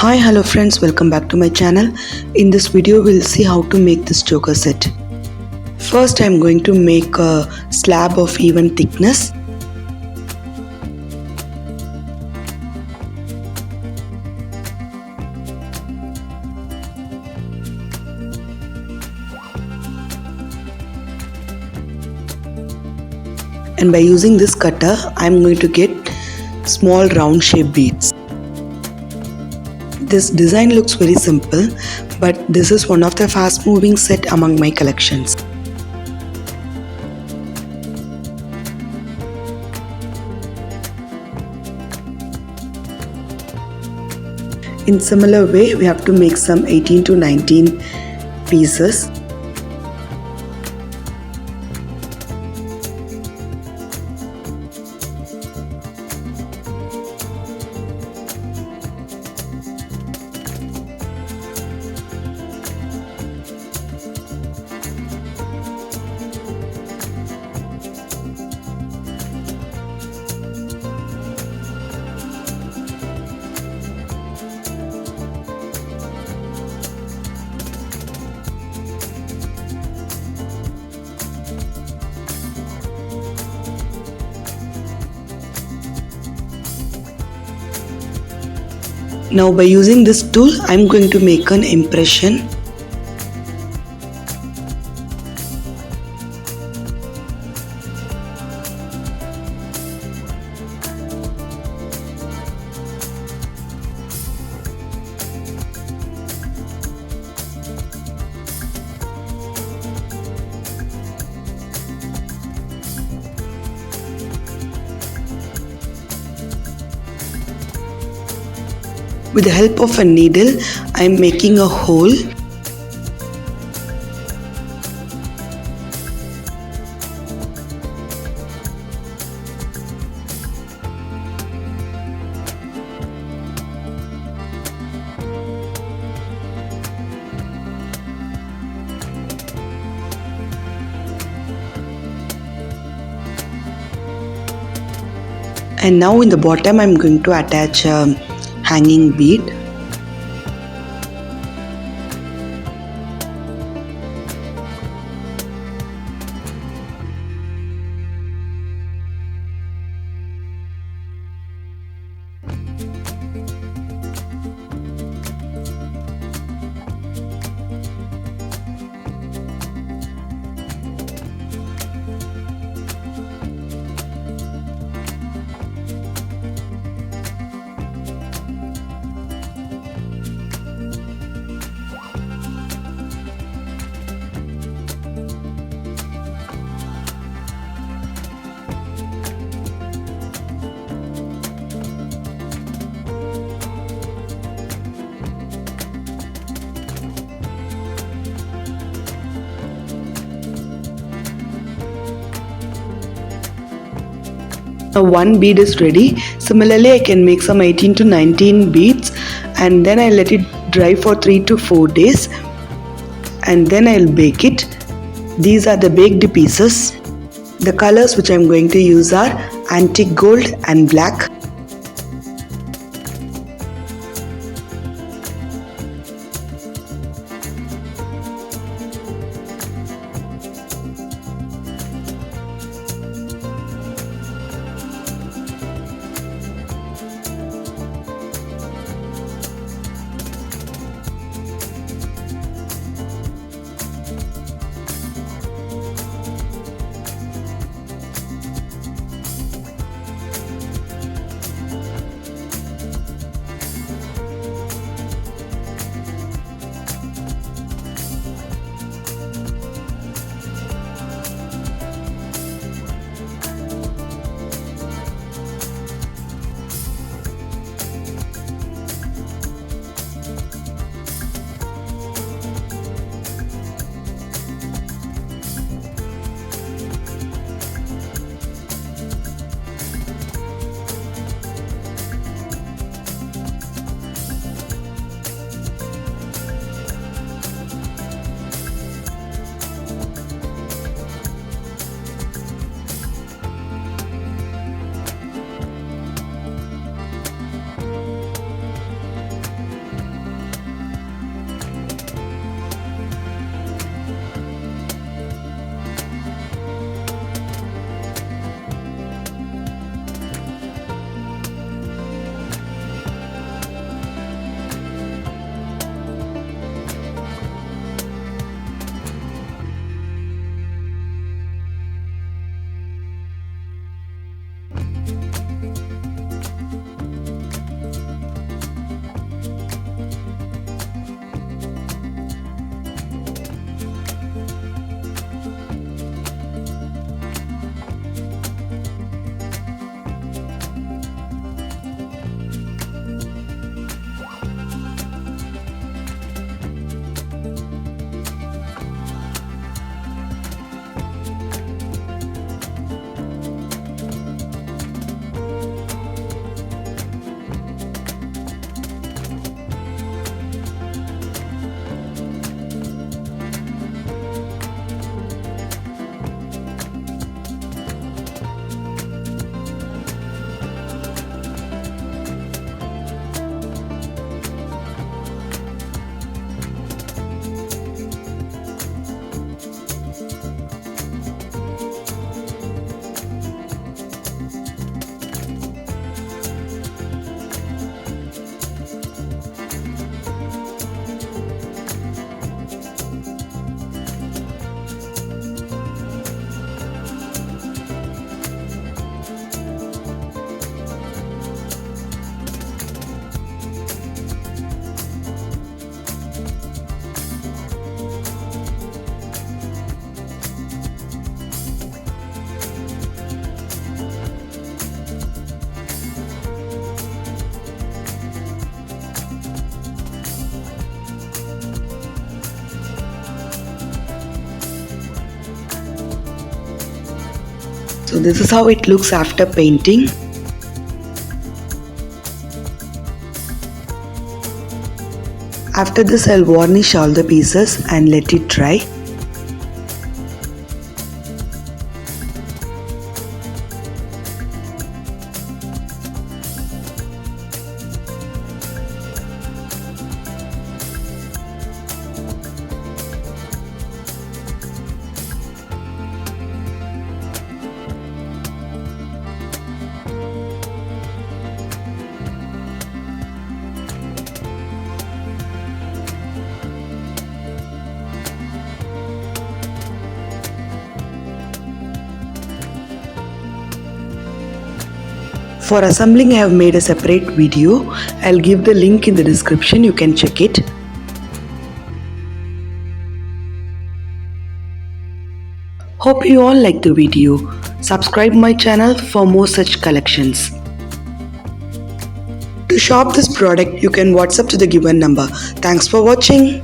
Hi, hello friends, welcome back to my channel. In this video we'll see how to make this choker set. First I'm going to make a slab of even thickness. And by using this cutter I'm going to get small round shape beads. This design looks very simple, but this is one of the fast moving set among my collections. In similar way, we have to make some 18 to 19 pieces. Now by using this tool, I am going to make an impression. With the help of a needle, I am making a hole. And now in the bottom, I am going to attach a hanging bead. Now one bead is ready. Similarly, I can make some 18 to 19 beads and then I let it dry for 3 to 4 days and then I'll bake it. These are the baked pieces. The colors which I'm going to use are antique gold and black. So this is how it looks after painting. After this, I'll varnish all the pieces and let it dry. For assembling, I have made a separate video. I'll give the link in the description, you can check it. Hope you all like the video. Subscribe my channel for more such collections. To shop this product, you can WhatsApp to the given number. Thanks for watching.